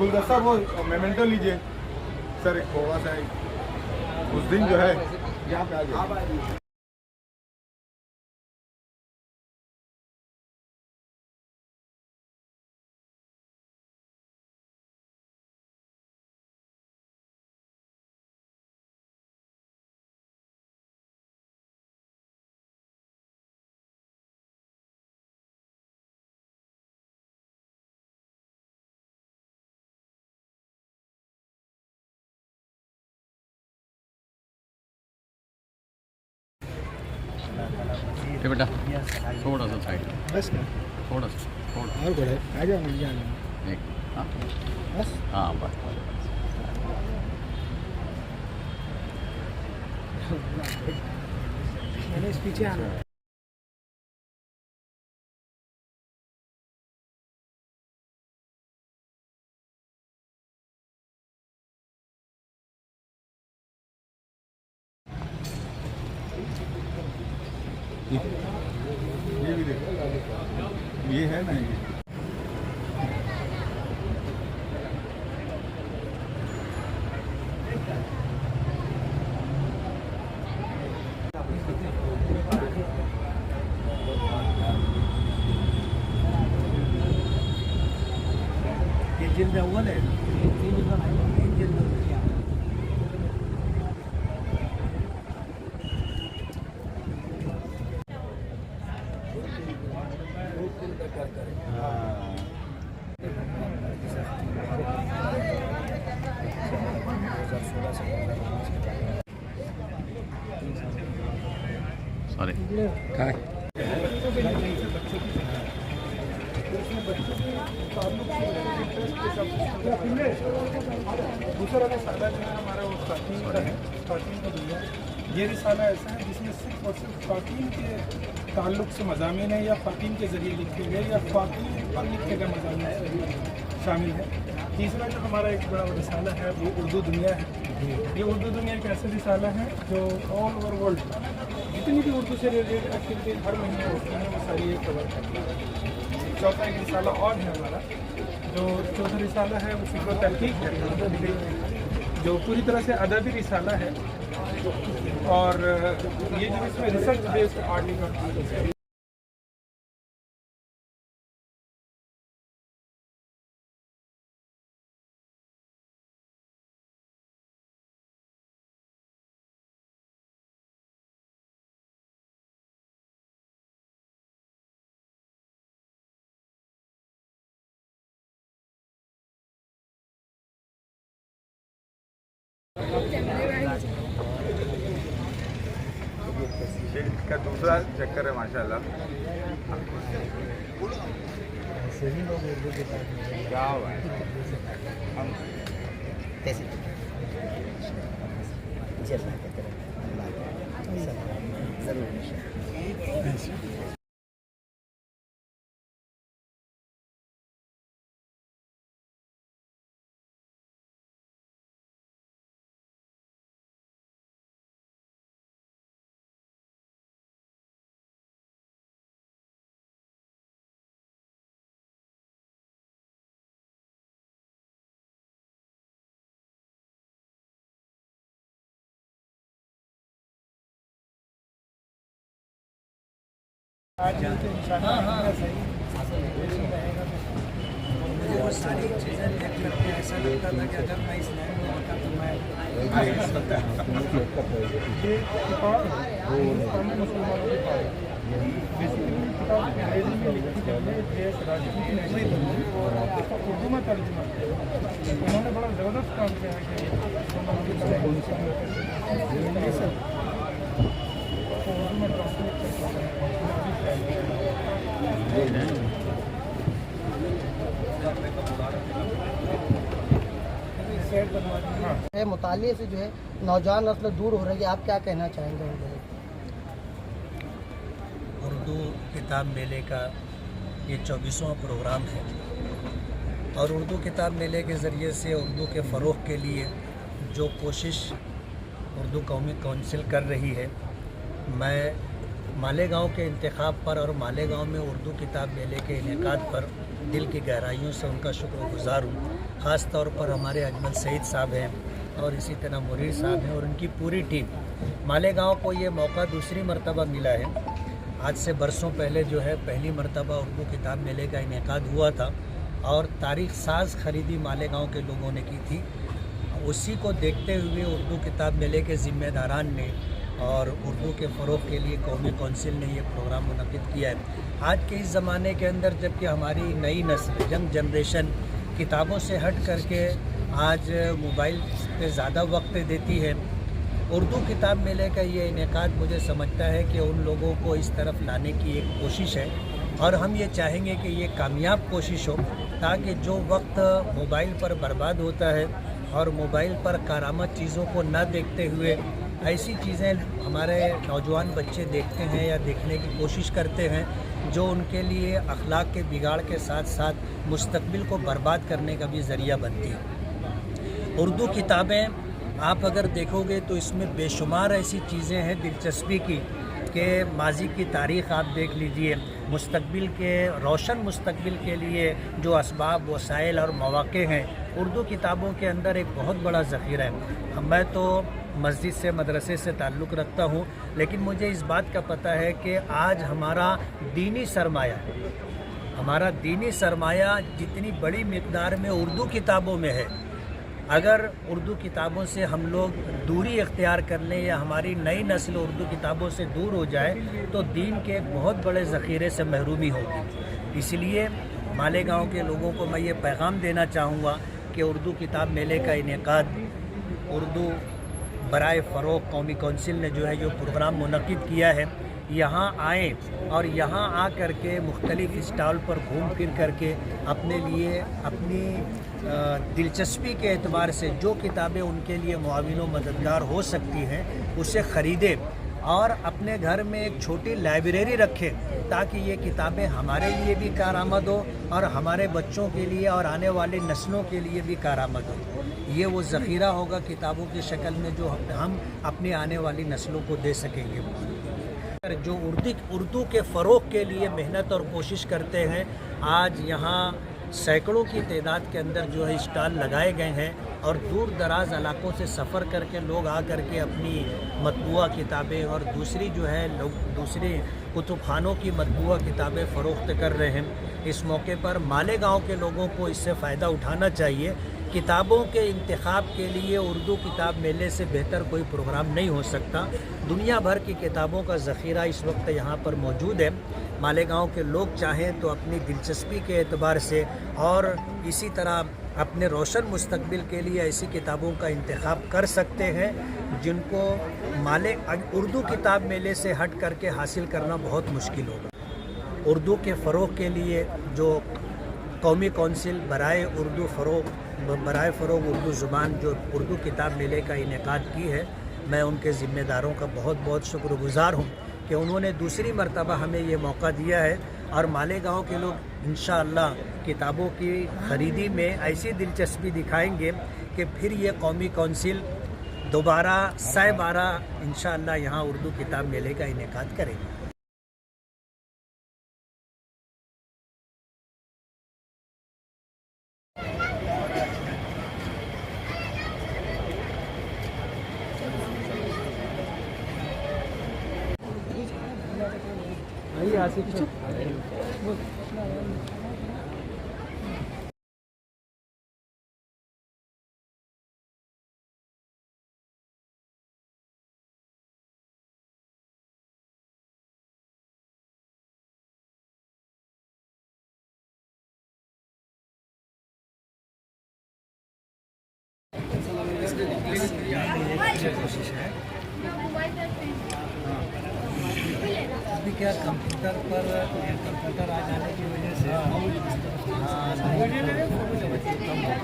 गुलदस्ता वो मेमेंटो लीजिए सर, एक थोड़ा सा उस दिन जो है यहाँ पे आ जाए। बेटा थोड़ा सा साइड, बस ना, थोड़ा सा, थोड़ा और बढ़े आ जाओ मिल जाना एक, हाँ बस। हाँ बस। मैंने इस पीछे आना ये भी देखो, ये है ना ये जिल्द अव्वल है, जिल्द सॉरी दूसरा रिसाला जो है हमारा वो ख़वातीन का है, ख़वातीन का दुनिया। ये रिसाला ऐसा है जिसमें सिर्फ और सिर्फ ख़वातीन के ताल्लुक़ से मज़ामीन है या ख़वातीन के ज़रिए लिखे गए या ख़वातीन पर लिखे गए मज़ामीन शामिल है। तीसरा जो हमारा एक बड़ा रिसाला है वो उर्दू दुनिया है। ये उर्दू दुनिया एक ऐसा रिसाला है जो ऑल ओवर वर्ल्ड जितनी भी उर्दू से रिलेटेड एक्टिविटीज हर महीने होती हैं वो सारी एक कवर करती है। चौथा एक रिसाला और है हमारा, जो चौथा रिसाला है वो फ़िक्र व तहक़ीक़ है, जो पूरी तरह से अदबी रिसाला है। और ये जो इसमें रिसर्च बेस्ड आर्टिकल का दूसरा चक्कर है माशाल्लाह। सही लोग उर्दू के साथ क्या हुआ है हम कैसे जैसा कहते हैं ज़रूर। आज इंशाअल्लाह सही रहेगा तो वो सारी चीज़ें देख करके ऐसा लगता था कि अगर मैं इस लाइन में होता तो मैं ये किताब हिंदुस्तानी मुसलमानों की बेसिकली किताब अंग्रेजी में लिखी गई है, देश राजनीति नहीं और उसका उर्दू में तर्जुमा किया। उन्होंने बड़ा ज़बरदस्त काम किया है कि उर्दू में ट्रांसलेट मुताले से जो है नौजवान नस्ल दूर हो रही है, आप क्या कहना चाहेंगे? उर्दू किताब मेले का ये 24वां प्रोग्राम है और उर्दू किताब मेले के ज़रिए से उर्दू के फ़रोग़ के लिए जो कोशिश उर्दू कौमी कौंसिल कर रही है, मैं मालेगांव के इंतखाब पर और मालेगांव में उर्दू किताब मेले के इनेकाद पर दिल की गहराइयों से उनका शुक्रगुज़ार हूँ। ख़ास तौर पर हमारे अजमल सईद साहब हैं और इसी तरह मुरीर साहब हैं और उनकी पूरी टीम। मालेगांव को ये मौका दूसरी मरतबा मिला है। आज से बरसों पहले जो है पहली मरतबा उर्दू किताब मेले का इनेकाद हुआ था और तारीख साज खरीदी मालेगांव के लोगों ने की थी। उसी को देखते हुए उर्दू किताब मेले के ज़िम्मेदारान ने और उर्दू के फ़रोग़ के लिए कौमी कौंसिल ने ये प्रोग्राम मुनक़िद किया है। आज के इस ज़माने के अंदर जबकि हमारी नई नस्ल यंग जनरेशन किताबों से हट करके आज मोबाइल पे ज़्यादा वक्त देती है, उर्दू किताब मेले का ये इनेकाद मुझे समझता है कि उन लोगों को इस तरफ लाने की एक कोशिश है और हम ये चाहेंगे कि ये कामयाब कोशिश हो ताकि जो वक्त मोबाइल पर बर्बाद होता है और मोबाइल पर कारामद चीज़ों को न देखते हुए ऐसी चीज़ें हमारे नौजवान बच्चे देखते हैं या देखने की कोशिश करते हैं जो उनके लिए अखलाक के बिगाड़ के साथ साथ मुस्तकबिल को बर्बाद करने का भी ज़रिया बनती है। उर्दू किताबें आप अगर देखोगे तो इसमें बेशुमार ऐसी चीज़ें हैं दिलचस्पी की कि माजी की तारीख़ आप देख लीजिए, मुस्तकबिल के रोशन मुस्तकबिल के लिए जो असबाब वसाइल और मौक़े हैं उर्दू किताबों के अंदर एक बहुत बड़ा ज़ख़ीरा है। मैं तो मस्जिद से मदरसे से ताल्लुक़ रखता हूँ, लेकिन मुझे इस बात का पता है कि आज हमारा दीनी सरमाया जितनी बड़ी मिक़दार में उर्दू किताबों में है, अगर उर्दू किताबों से हम लोग दूरी इख्तियार कर लें या हमारी नई नस्ल उर्दू किताबों से दूर हो जाए तो दीन के एक बहुत बड़े ज़ख़ीरे से महरूमी होगी। इसलिए मालेगांव के लोगों को मैं ये पैगाम देना चाहूँगा कि उर्दू किताब मेले का इनेकाद उर्दू बराए फ़रोग़ कौमी कौंसिल ने जो है जो प्रोग्राम मुनक़िद किया है, यहाँ आएँ और यहाँ आ कर के मुख्तलिफ़ स्टॉल पर घूम फिर करके अपने लिए अपनी दिलचस्पी के एतबार से जो किताबें उनके लिए मुआविन व मददगार हो सकती हैं उसे ख़रीदें और अपने घर में एक छोटी लाइब्रेरी रखें ताकि ये किताबें हमारे लिए भी कारआमद हो और हमारे बच्चों के लिए और आने वाली नस्लों के लिए भी कारआमद हो। ये वो ज़ख़ीरा होगा किताबों की शक्ल में जो हम अपनी आने वाली नस्लों को दे सकेंगे। जो उर्दू के फ़रोग़ के लिए मेहनत और कोशिश करते हैं, आज यहाँ सैकड़ों की तादाद के अंदर जो है स्टॉल लगाए गए हैं और दूर दराज इलाकों से सफ़र करके लोग आ करके अपनी मतबूआ किताबें और दूसरी जो है लोग दूसरी कुतुबखानों की मतबूआ किताबें फ़रोख्त कर रहे हैं। इस मौके पर मालेगांव के लोगों को इससे फ़ायदा उठाना चाहिए। किताबों के इंतखाब के लिए उर्दू किताब मेले से बेहतर कोई प्रोग्राम नहीं हो सकता। दुनिया भर की किताबों का ज़ख़ीरा इस वक्त यहाँ पर मौजूद है। मालेगांव के लोग चाहें तो अपनी दिलचस्पी के एतबार से और इसी तरह अपने रोशन मुस्तकबिल के लिए ऐसी किताबों का इंतखाब कर सकते हैं जिनको उर्दू किताब मेले से हट करके हासिल करना बहुत मुश्किल होगा। उर्दू के फ़रोग़ के लिए जो कौमी कौंसिल बराए फ़रोग़ उर्दू ज़ुबान जो उर्दू किताब मेले का इनेकाद की है, मैं उनके ज़िम्मेदारों का बहुत बहुत शुक्रगुज़ार हूँ कि उन्होंने दूसरी मरतबा हमें ये मौका दिया है और मालेगांव के लोग इंशाअल्लाह किताबों की ख़रीदी में ऐसी दिलचस्पी दिखाएंगे कि फिर ये कौमी कौंसिल दोबारा 12 इंशाअल्लाह यहाँ उर्दू किताब मेले का इनेकाद करेगी। कोशिश है अभी क्या कंप्यूटर आ जाने की वजह से कम हो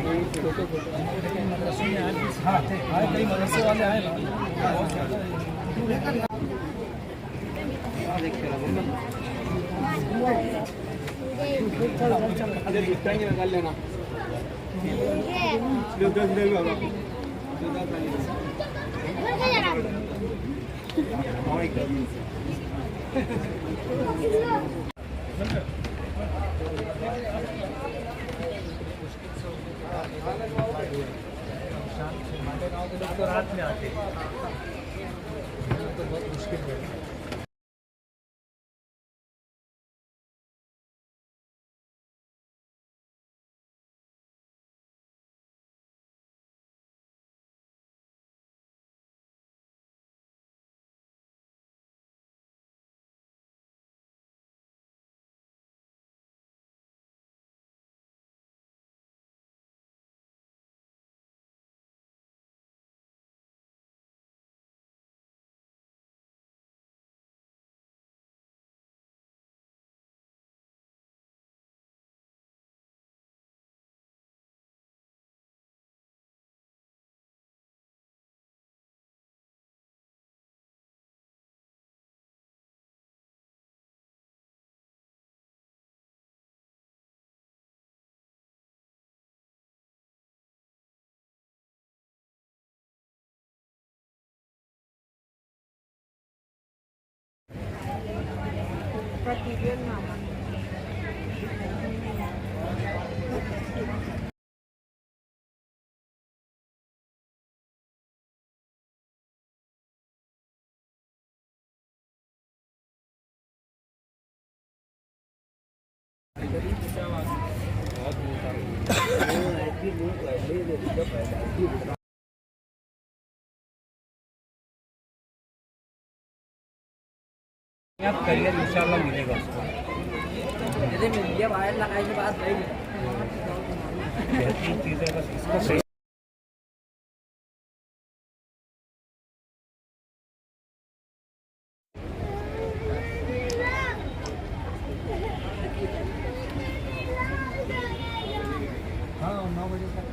गई, लेकिन मदरसों में आज भी थे कई मदरसे वाले आए निकाल लेना हमारे गाँव के लोग तो रात में आते हैं, तो बहुत मुश्किल है। करियर इंशाल्लाह मिलेगा उसको। यदि मिल गया बाहर लगाने के बाद बेहतरीन चीज़ है, बस इसको सही हाँ 9 बजे तक